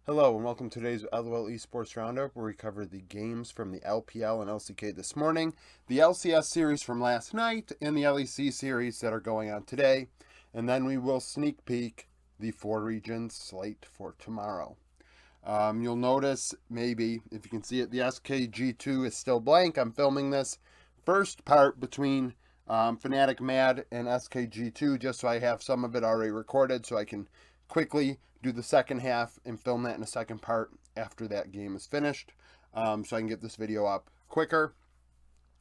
Hello and welcome to today's LOL Esports Roundup, where we cover the games from the LPL and LCK this morning, the LCS series from last night, and the LEC series that are going on today, and then we will sneak peek the four regions slate for tomorrow. You'll notice, maybe, if you can see it, the SKG2 is still blank. I'm filming this first part between Fnatic Mad and SKG2 just so I have some of it already recorded so I can quickly do the second half and film that in a second part after that game is finished, so I can get this video up quicker.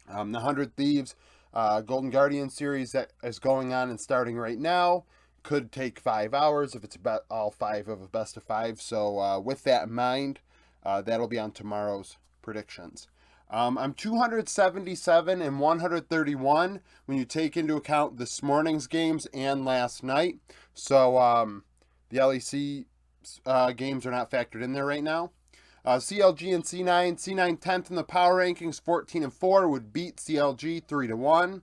The 100 Thieves Golden Guardian series that is going on and starting right now could take 5 hours if it's about all 5 of a best of 5. So with that in mind, that'll be on tomorrow's predictions. I'm 277 and 131 when you take into account this morning's games and last night. So the LEC games are not factored in there right now. CLG and C9. C9 10th in the power rankings, 14 and 4, would beat CLG 3-1.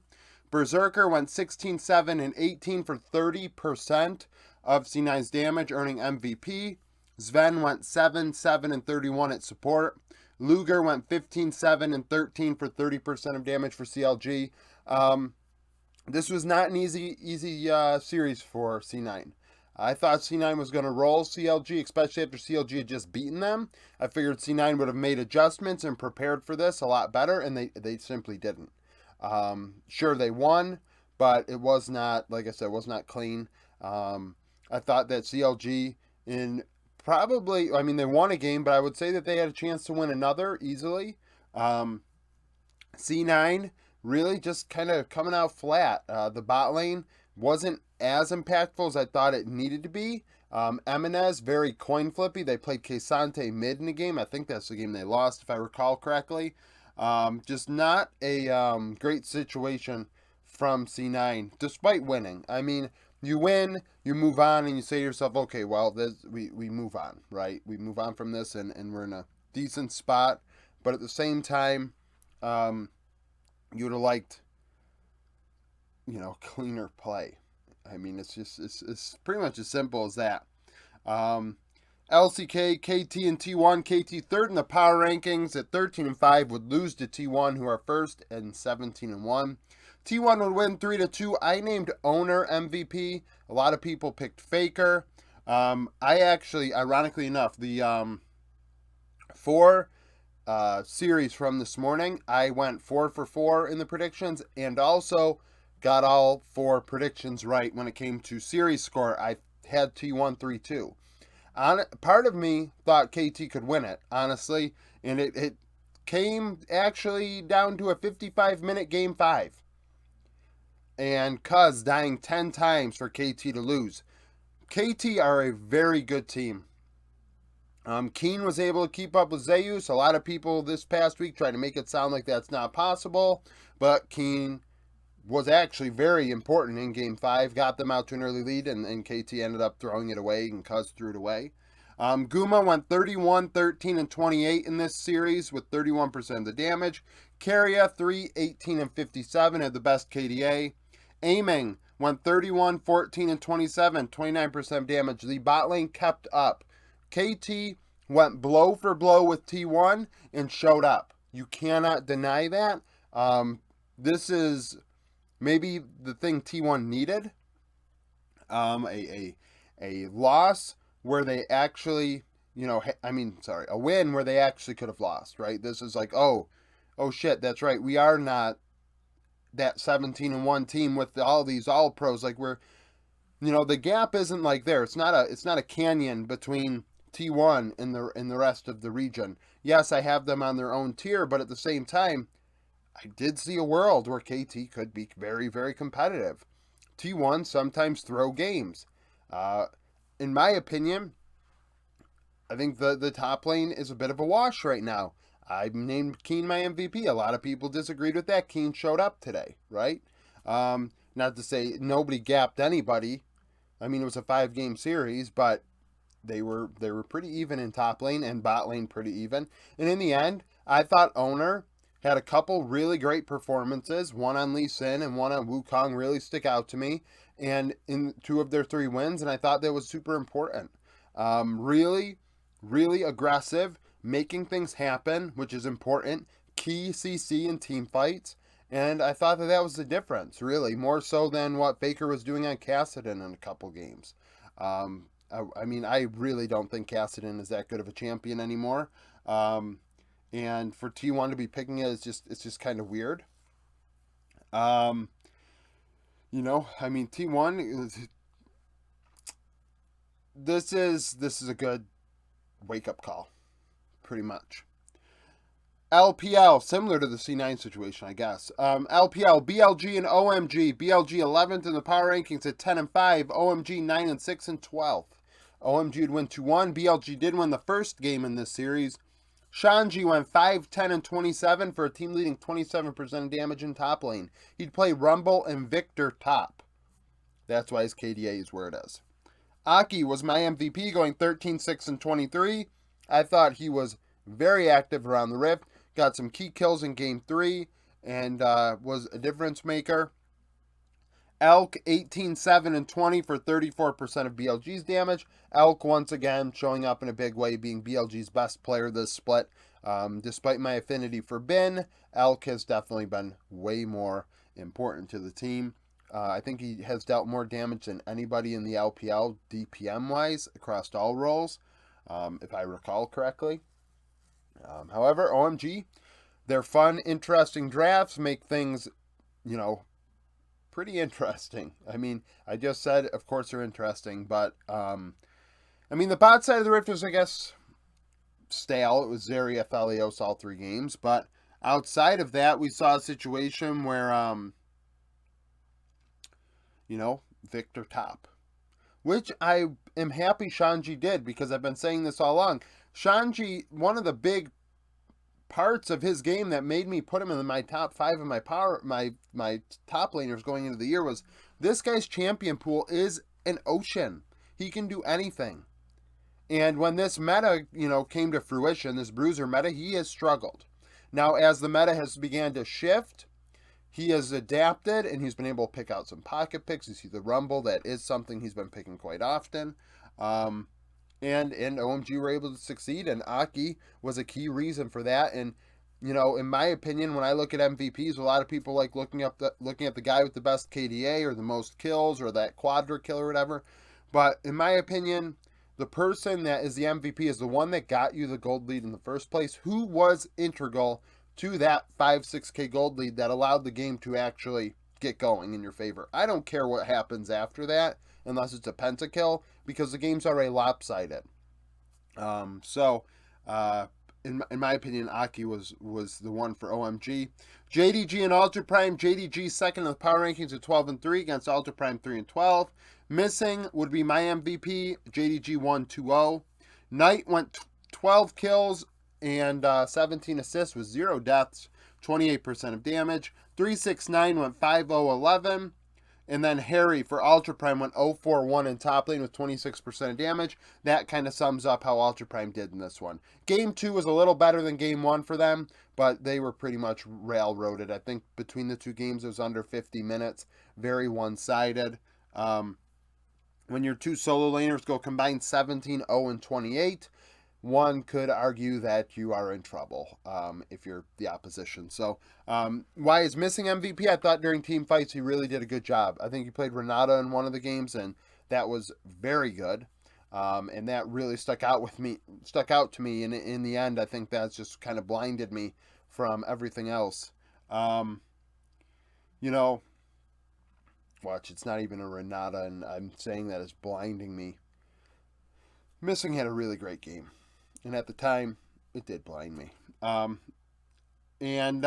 Berserker went 16, 7, and 18 for 30% of C9's damage, earning MVP. Sven went 7, 7, and 31 at support. Luger went 15, 7, and 13 for 30% of damage for CLG. This was not an easy series for C9. I thought C9 was going to roll CLG, especially after CLG had just beaten them. I figured C9 would have made adjustments and prepared for this a lot better, and they simply didn't. Sure, they won, but it was not, like I said, was not clean. I thought that CLG they won a game, but I would say that they had a chance to win another easily. C9 really just kind of coming out flat. The bot lane wasn't as impactful as I thought it needed to be. Eminez, very coin flippy. They played Kesante mid in the game. I think that's the game they lost, if I recall correctly. Just not a great situation from C9, despite winning. I mean, you win, you move on, and you say to yourself, okay, well, we move on, right? We move on from this, and we're in a decent spot. But at the same time, you would have liked, cleaner play. I mean, it's pretty much as simple as that. LCK, KT, and T1. KT third in the power rankings at 13 and 5 would lose to T1, who are first and 17 and 1. T1 would win 3-2. I named Owner MVP. A lot of people picked Faker. I actually, ironically enough, the four series from this morning, I went 4 for 4 in the predictions, and also got all 4 predictions right when it came to series score. I had T1 3-2. Part of me thought KT could win it, honestly, and it came actually down to a 55-minute game 5. And Cuz dying 10 times for KT to lose. KT are a very good team. Keen was able to keep up with Zeus. A lot of people this past week tried to make it sound like that's not possible, but Keen was actually very important in Game 5, got them out to an early lead, and KT ended up throwing it away, and Cuz threw it away. Guma went 31, 13, and 28 in this series with 31% of the damage. Carrier 3, 18, and 57 had the best KDA. Aiming went 31, 14, and 27, 29% of damage. The bot lane kept up. KT went blow for blow with T1 and showed up. You cannot deny that. This is maybe the thing T1 needed. A loss where they actually, a win where they actually could have lost, right? This is like, oh shit, that's right. We are not that 17 and 1 team with all these all pros. Like the gap isn't like there. It's not a canyon between T1 and the rest of the region. Yes, I have them on their own tier, but at the same time, I did see a world where KT could be very, very competitive. T1 sometimes throw games. In my opinion, I think the top lane is a bit of a wash right now. I named Keen my MVP. A lot of people disagreed with that. Keen showed up today, right? Not to say nobody gapped anybody. I mean, it was a 5-game series, but they were pretty even in top lane and bot lane pretty even. And in the end, I thought Owner had a couple really great performances. One on Lee Sin and one on Wukong really stick out to me. And in 2 of their 3 wins, and I thought that was super important. Really really aggressive, making things happen, which is important, key CC in team fights. And I thought that was the difference, really, more so than what Faker was doing on Kassadin in a couple games. I mean, I really don't think Kassadin is that good of a champion anymore. And for T1 to be picking it, it's just kind of weird. You know, I mean, T1, this is a good wake-up call, pretty much. LPL, similar to the C9 situation, I guess. LPL, BLG and OMG. BLG 11th in the power rankings at 10 and 5. OMG 9 and 6 and 12th. OMG would win 2-1. BLG did win the first game in this series. Shanji went 5, 10, and 27 for a team leading 27% damage in top lane. He'd play Rumble and Victor top. That's why his KDA is where it is. Aki was my MVP, going 13, 6, and 23. I thought he was very active around the Rift. Got some key kills in Game 3 and was a difference maker. Elk 18, 7, and 20 for 34% of BLG's damage. Elk once again showing up in a big way, being BLG's best player this split. Despite my affinity for Bin, Elk has definitely been way more important to the team. I think he has dealt more damage than anybody in the LPL DPM-wise across all roles, if I recall correctly. However, OMG, their fun, interesting drafts make things, you know, pretty interesting. I mean, I just said, of course, they're interesting, but, I mean, the bot side of the Rift was, I guess, stale. It was Zarya, Thalios all 3 games, but outside of that, we saw a situation where, you know, Victor top, which I am happy Shanji did, because I've been saying this all along. Shanji, one of the big parts of his game that made me put him in my top 5 of my top laners going into the year was this guy's champion pool is an ocean. He can do anything. And when this meta, you know, came to fruition, this bruiser meta, he has struggled. Now, as the meta has began to shift, he has adapted and he's been able to pick out some pocket picks. You see the Rumble, that is something he's been picking quite often. And OMG were able to succeed, and Aki was a key reason for that. And, you know, in my opinion, when I look at MVPs, a lot of people like looking at the guy with the best KDA or the most kills or that quadra kill or whatever. But in my opinion, the person that is the MVP is the one that got you the gold lead in the first place, who was integral to that 5-6K gold lead that allowed the game to actually get going in your favor. I don't care what happens after that, unless it's a pentakill, because the game's already lopsided. In my opinion, Aki was the one for OMG. JDG and Ultra Prime. JDG second in the power rankings at 12 and 3 against Ultra Prime 3 and 12. Missing would be my MVP. JDG won 2-0. Knight went 12 kills and 17 assists with 0 deaths, 28% of damage. 369 went 5-0-11. And then Harry for Ultra Prime went 0-4-1 in top lane with 26% of damage. That kind of sums up how Ultra Prime did in this one. Game 2 was a little better than Game 1 for them, but they were pretty much railroaded. I think between the 2 games it was under 50 minutes. Very one-sided. When your 2 solo laners go combined 17, 0, and 28, one could argue that you are in trouble if you're the opposition. So why is missing MVP? I thought during team fights he really did a good job. I think he played Renata in one of the games, and that was very good. And that really stuck out to me. And in the end, I think that's just kind of blinded me from everything else. You know, watch, it's not even a Renata, and I'm saying that as blinding me. Missing had a really great game. And at the time, it did blind me. I mean,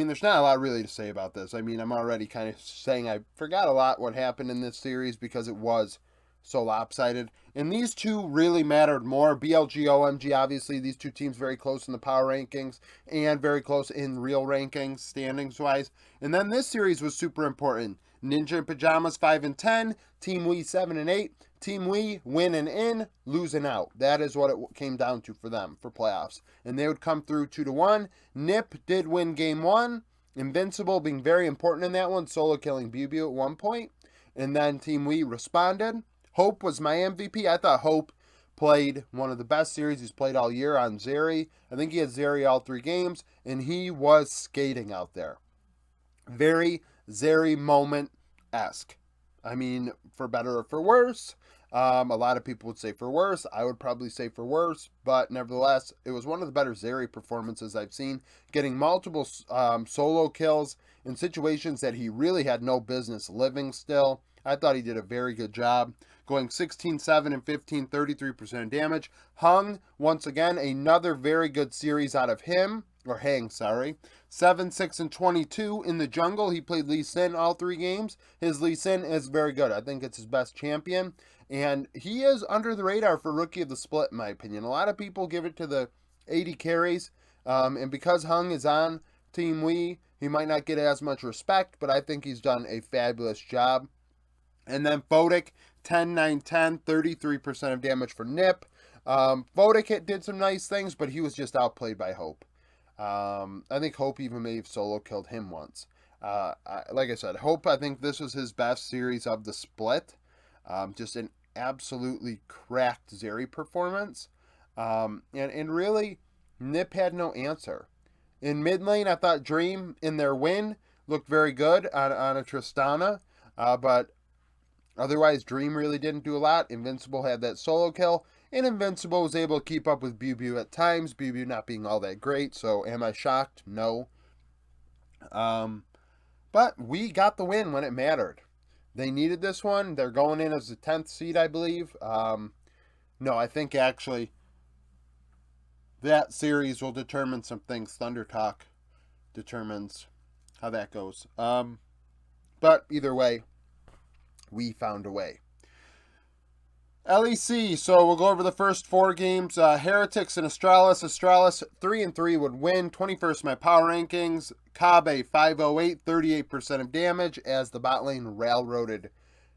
there's not a lot really to say about this. I mean, I'm already kind of saying I forgot a lot what happened in this series because it was so lopsided. And these 2 really mattered more. BLG, OMG, obviously, these 2 teams very close in the power rankings and very close in real rankings, standings-wise. And then this series was super important. Ninja and Pajamas 5 and 10, Team Wii 7 and 8. Team Wii winning in, losing out. That is what it came down to for them for playoffs. And they would come through 2-1. Nip did win game 1. Invincible being very important in that one, solo killing Bubu at one point. And then Team Wii responded. Hope was my MVP. I thought Hope played one of the best series he's played all year on Zeri. I think he had Zeri all 3 games, and he was skating out there. Very Zeri moment-esque. I mean, for better or for worse. A lot of people would say for worse. I would probably say for worse, but nevertheless, it was one of the better Zeri performances I've seen, getting multiple solo kills in situations that he really had no business living still. I thought he did a very good job, going 16-7 and 15, 33% damage. Hung, once again, another very good series out of him, or Hang, sorry. 7, 6, and 22 in the jungle. He played Lee Sin all 3 games. His Lee Sin is very good. I think it's his best champion. And he is under the radar for Rookie of the Split, in my opinion. A lot of people give it to the 80 carries. And because Hung is on Team Wii, he might not get as much respect, but I think he's done a fabulous job. And then Fodic, 10, 9, 10, 33% of damage for Nip. Fodic did some nice things, but he was just outplayed by Hope. I think Hope even may have solo killed him once. Like I said, Hope, I think this was his best series of the split. Just an absolutely cracked Zeri performance. And really, Nip had no answer. In mid lane, I thought Dream in their win looked very good on a Tristana. But otherwise, Dream really didn't do a lot. Invincible had that solo kill. And Invincible was able to keep up with BuBu at times. BuBu not being all that great. So am I shocked? No. But we got the win when it mattered. They needed this one. They're going in as the 10th seed, I believe. No, I think actually that series will determine some things. Thunder Talk determines how that goes. But either way, we found a way. LEC, so we'll go over the first 4 games. Heretics and Astralis. Astralis 3-3 would win. 21st my power rankings. Kabe 508, 38% of damage as the bot lane railroaded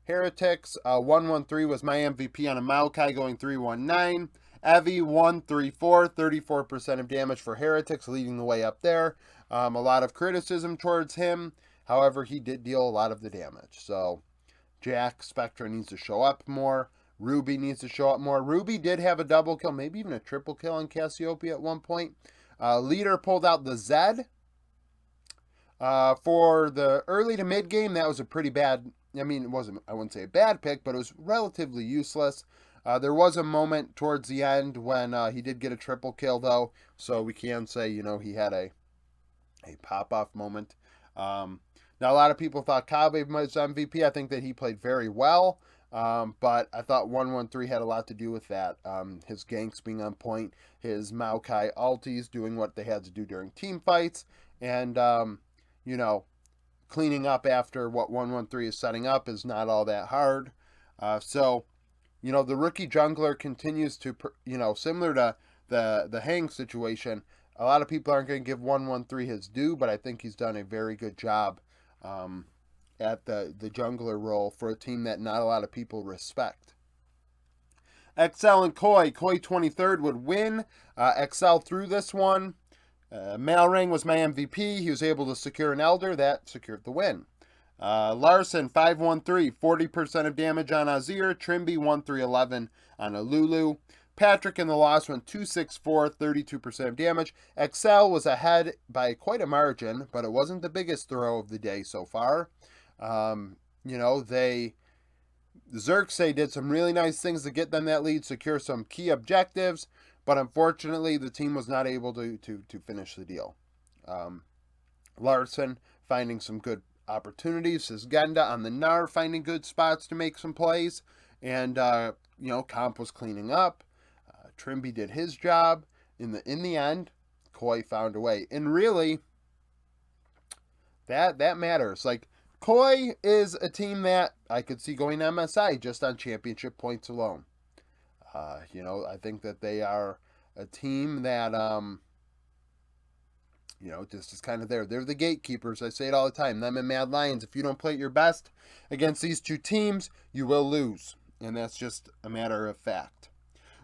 Heretics. 113 was my MVP on a Maokai going 319. Evi 134, 34% of damage for Heretics, leading the way up there. A lot of criticism towards him. However, he did deal a lot of the damage. So Jack Spectra needs to show up more. Ruby needs to show up more. Ruby did have a double kill, maybe even a triple kill on Cassiopeia at one point. Leader pulled out the Zed. For the early to mid game, that was a pretty bad, I mean, it wasn't, I wouldn't say a bad pick, but it was relatively useless. There was a moment towards the end when he did get a triple kill, though, so we can say, you know, he had a pop-off moment. Now, a lot of people thought Kabe was MVP. I think that he played very well. But I thought 113 had a lot to do with that. His ganks being on point, his Maokai ultis doing what they had to do during team fights, and, you know, cleaning up after what 113 is setting up is not all that hard. So, you know, the rookie jungler continues to, you know, similar to the Hang situation, a lot of people aren't going to give 113 his due, but I think he's done a very good job at the jungler role for a team that not a lot of people respect. XL and Koi 23rd would win. XL threw this one. Malring was my MVP. He was able to secure an Elder. That secured the win. Larson 513, 40% of damage on Azir. Trimby 1311 on a Lulu. Patrick in the loss went 264, 32% of damage. XL was ahead by quite a margin, but it wasn't the biggest throw of the day so far. You know, Xerxes did some really nice things to get them that lead, secure some key objectives, but unfortunately the team was not able to finish the deal. Larson finding some good opportunities. Sisgenda on the Gnar finding good spots to make some plays, and you know, Comp was cleaning up. Trimby did his job. In the end, Koi found a way, and really, that matters. Like, Koi is a team that I could see going to MSI just on championship points alone. You know, I think that they are a team that, you know, just is kind of there. They're the gatekeepers. I say it all the time. Them and Mad Lions, if you don't play at your best against these two teams, you will lose. And that's just a matter of fact.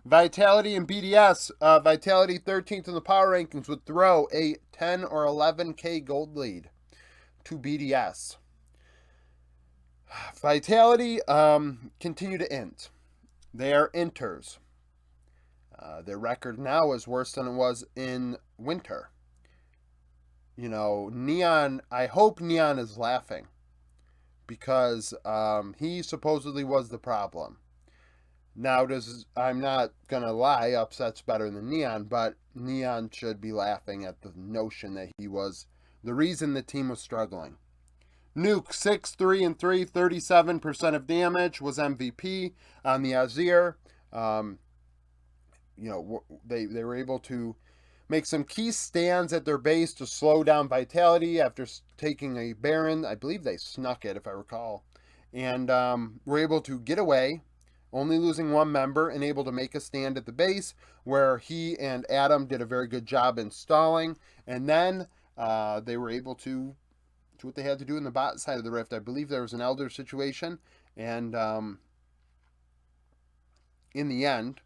Vitality and BDS. Vitality 13th in the power rankings would throw a 10 or 11k gold lead to BDS. Vitality continue to int. They are inters. Their record now is worse than it was in winter. Neon, I hope Neon is laughing because he supposedly was the problem. Now, I'm not going to lie, Upset's better than Neon, but Neon should be laughing at the notion that he was the reason the team was struggling. Nuke, 6-3-3, 37% of damage, was MVP on the Azir. They were able to make some key stands at their base to slow down Vitality after taking a Baron. I believe they snuck it, if I recall. And were able to get away, only losing one member, and able to make a stand at the base where he and Adam did a very good job installing. And then they were able to do what they had to do in the bot side of the rift. I believe there was an Elder situation. And in the end,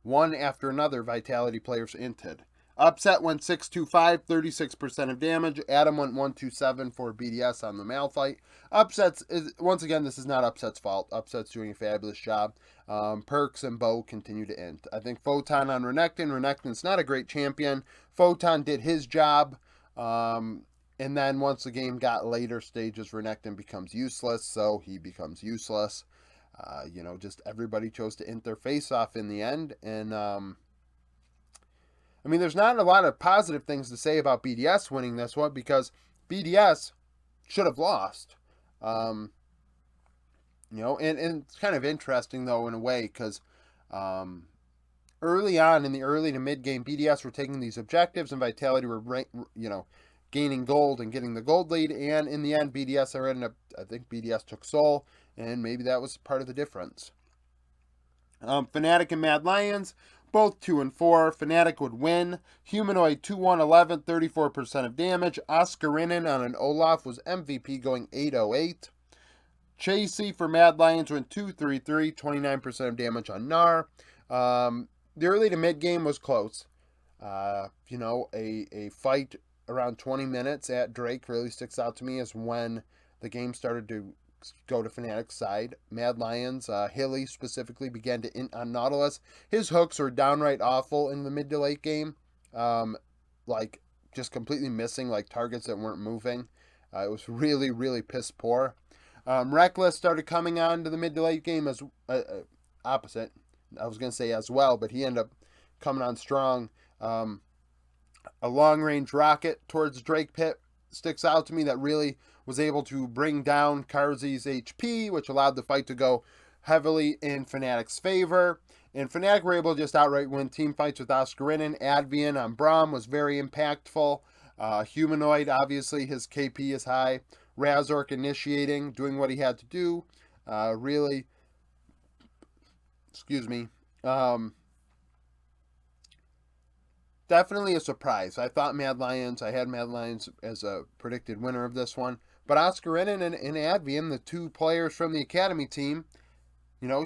one after another, Vitality players inted. Upset went 6-2-5, 36% of damage. Adam went 1-2-7 for BDS on the Malphite. Once again, this is not Upset's fault. Upset's doing a fabulous job. Perks and Bo continue to int. I think Photon on Renekton. Renekton's not a great champion. Photon did his job. And then once the game got later stages, Renekton becomes useless, so he becomes useless. Just everybody chose to int their face off in the end. And, there's not a lot of positive things to say about BDS winning this one because BDS should have lost. And it's kind of interesting, though, in a way, because early on in the early to mid game, BDS were taking these objectives and Vitality were, gaining gold and getting the gold lead. And in the end, I think BDS took Soul, and maybe that was part of the difference. Fnatic and Mad Lions, both 2-4. Fnatic would win. Humanoid 2-1-11, 34% of damage. Oscarinin on an Olaf was MVP, going 8-08. Chasey for Mad Lions went 2-3-3, 29% of damage on Gnar. The early to mid game was close. A fight around 20 minutes at Drake really sticks out to me as when the game started to go to Fnatic's side. Mad Lions, Hilly specifically, began to int on Nautilus. His hooks were downright awful in the mid to late game. Just completely missing targets that weren't moving. It was really, really piss poor. Reckless started coming on to the mid to late game as opposite. I was going to say as well, but he ended up coming on strong. A long-range rocket towards Drake Pit sticks out to me that really was able to bring down Karzi's HP, which allowed the fight to go heavily in Fnatic's favor. And Fnatic were able to just outright win team fights with Oscarinin. Advian on Braum was very impactful. Humanoid, obviously, his KP is high. Razork initiating, doing what he had to do. Definitely a surprise. I had Mad Lions as a predicted winner of this one. But Oscarinin and Advian, the two players from the Academy team,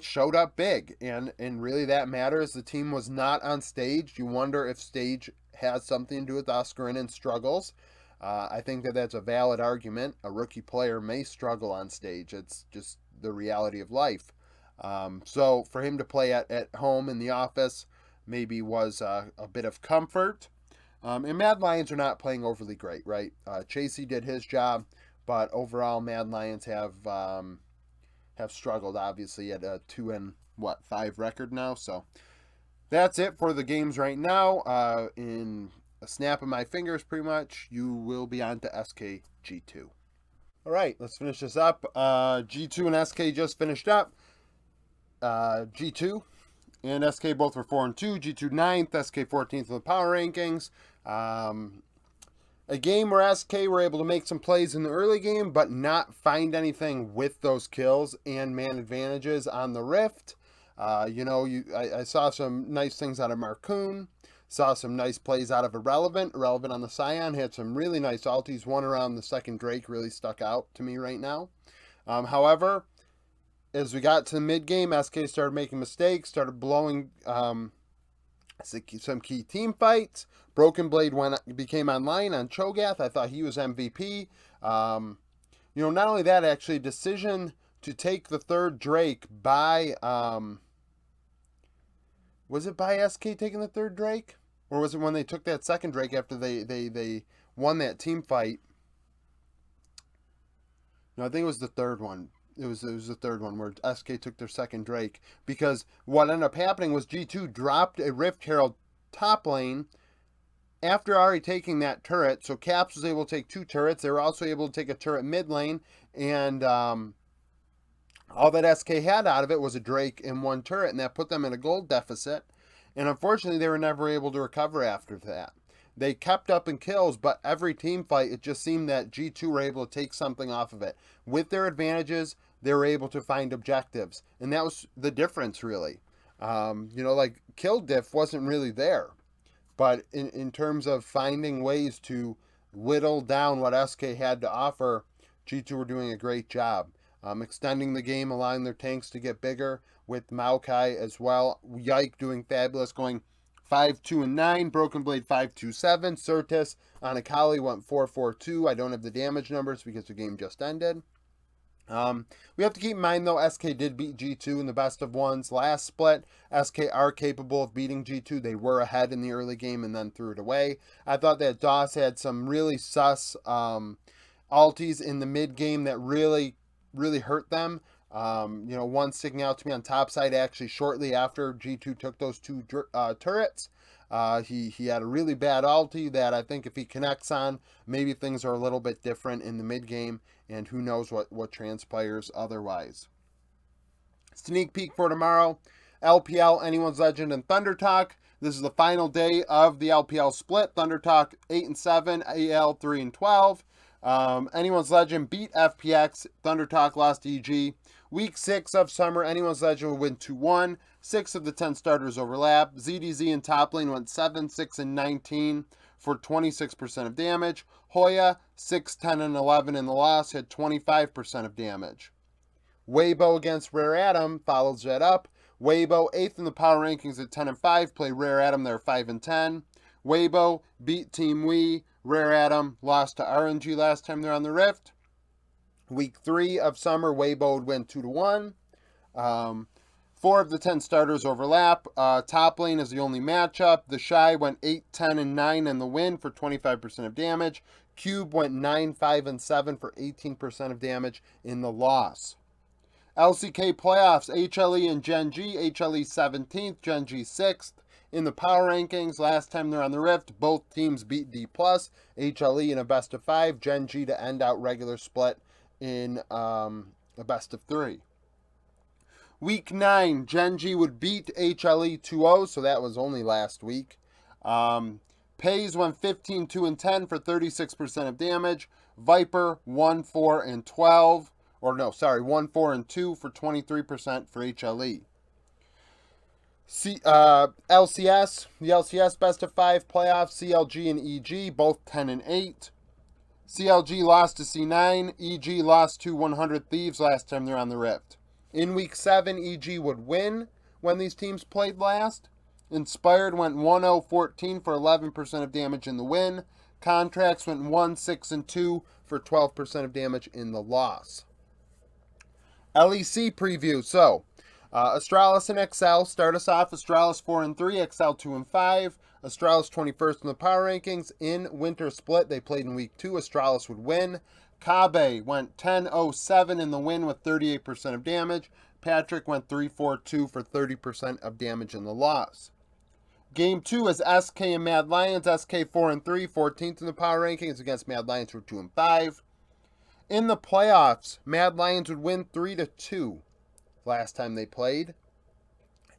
showed up big. And really that matters. The team was not on stage. You wonder if stage has something to do with Oscarinen's struggles. I think that's a valid argument. A rookie player may struggle on stage. It's just the reality of life. So for him to play at home in the office maybe was a bit of comfort. And Mad Lions are not playing overly great, right? Chasey did his job, but overall Mad Lions have struggled, obviously, at a 2-5 record now. So that's it for the games right now. In a snap of my fingers, pretty much, you will be on to SK G2. All right, let's finish this up. G2 and SK just finished up. G2 and SK both were 4-2. G2 9th, SK 14th in the power rankings. A game where SK were able to make some plays in the early game, but not find anything with those kills and man advantages on the Rift. I saw some nice things out of Marcoon. Saw some nice plays out of Irrelevant. Irrelevant on the Scion had some really nice ultis. One around the second Drake really stuck out to me right now. However, as we got to the mid game, SK started making mistakes, started blowing some key team fights. Broken Blade became online on Cho'Gath. I thought he was MVP. Not only that, actually, decision to take the third Drake by Was it by SK taking the third Drake? Or was it when they took that second Drake after they won that team fight? No, I think it was the third one. It was the third one where SK took their second Drake. Because what ended up happening was G2 dropped a Rift Herald top lane after already taking that turret. So Caps was able to take 2 turrets. They were also able to take a turret mid lane. And all that SK had out of it was a Drake and 1 turret. And that put them in a gold deficit. And unfortunately, they were never able to recover after that. They kept up in kills, but every team fight, it just seemed that G2 were able to take something off of it. With their advantages, they were able to find objectives. And that was the difference, really. Like, kill diff wasn't really there. But in terms of finding ways to whittle down what SK had to offer, G2 were doing a great job. Extending the game, allowing their tanks to get bigger with Maokai as well. Yike doing fabulous, going 5-2-9, Broken Blade 5-2-7, Certus on Akali went 4-4-2. I don't have the damage numbers because the game just ended. We have to keep in mind, though, SK did beat G2 in the best of ones last split. SK are capable of beating G2. They were ahead in the early game and then threw it away. I thought that DOS had some really sus ultis in the mid game that really hurt them. One sticking out to me on top side actually shortly after G2 took those 2 turrets. He had a really bad ulti that I think if he connects on, maybe things are a little bit different in the mid game, and who knows what transpires otherwise. Sneak peek for tomorrow, LPL, Anyone's Legend, and Thunder Talk. This is the final day of the LPL split. Thunder Talk 8-7, AL 3-12. Anyone's Legend beat FPX. Thunder Talk lost EG. Week 6 of summer, Anyone's Legend will win 2-1. 6 of the 10 starters overlap. ZDZ in top lane went 7, 6, and 19 for 26% of damage. Hoya 6, 10, and 11 in the loss had 25% of damage. Weibo against Rare Atom follows that up. Weibo 8th in the power rankings at 10 and 5. Play Rare Atom, they're 5 and 10. Weibo beat Team Wii. Rare Atom lost to RNG last time they're on the Rift. Week 3 of summer, Weibo would win 2-1. 4 of the 10 starters overlap. Top lane is the only matchup. The Shy went 8, 10, and 9 in the win for 25% of damage. Cube went 9, 5, and 7 for 18% of damage in the loss. LCK playoffs, HLE and Gen G. HLE 17th, Gen G 6th. In the power rankings, last time they're on the Rift, both teams beat D+. HLE in a best of 5, Gen G to end out regular split in a best of 3. Week 9, Gen G would beat HLE 2-0, so that was only last week. Pays went 15, 2, and 10 for 36% of damage. Viper 1, 4, and 12. 1, 4, and 2 for 23% for HLE. LCS, the LCS best of 5 playoffs, CLG and EG, both 10 and 8. CLG lost to C9, EG lost to 100 Thieves last time they're on the Rift. In week 7, EG would win when these teams played last. Inspired went 1-0-14 for 11% of damage in the win. Contracts went 1, 6, and 2 for 12% of damage in the loss. LEC preview. So, Astralis and Excel start us off. Astralis 4 and 3, Excel 2 and 5. Astralis 21st in the power rankings. In winter split, they played in week 2. Astralis would win. Kabe went 10-0-7 in the win with 38% of damage. Patrick went 3-4-2 for 30% of damage in the loss. Game 2 is SK and Mad Lions. SK 4 and 3, 14th in the power rankings against Mad Lions who are 2 and 5. In the playoffs, Mad Lions would win 3-2 last time they played.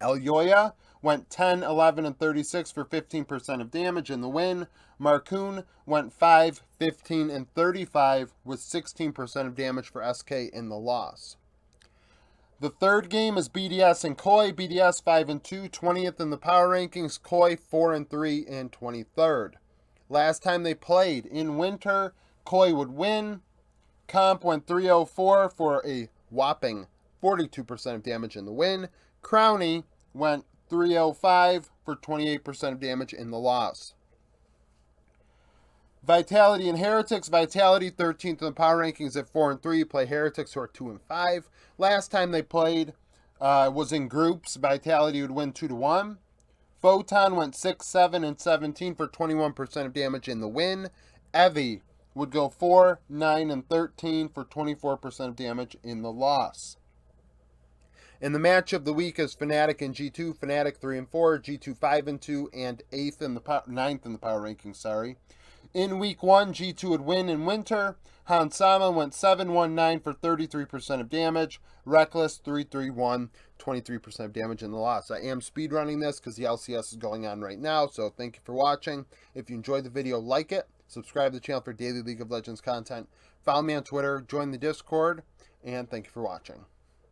Elyoya went 10, 11, and 36 for 15% of damage in the win. Marcoon went 5, 15, and 35 with 16% of damage for SK in the loss. The third game is BDS and Koi. BDS 5 and 2, 20th in the power rankings. Koi 4 and 3 and 23rd. Last time they played in winter, Koi would win. Comp went 3-0-4 for a whopping 42% of damage in the win. Crowny went 3-0-5 for 28% of damage in the loss. Vitality and Heretics. Vitality 13th in the power rankings at 4 and 3. Play Heretics who are 2 and 5. Last time they played was in groups. Vitality would win 2-1. Photon went 6, 7, and 17 for 21% of damage in the win. Evie would go 4, 9, and 13 for 24% of damage in the loss. And the match of the week is Fnatic and G2. Fnatic 3 and 4, G2 5 and 2, and 9th in the power rankings. Sorry. In week 1, G2 would win in winter. Hansama went 7-1-9 for 33% of damage. Reckless 3-3-1, 23% of damage in the loss. I am speedrunning this because the LCS is going on right now, so thank you for watching. If you enjoyed the video, like it. Subscribe to the channel for daily League of Legends content. Follow me on Twitter, join the Discord, and thank you for watching.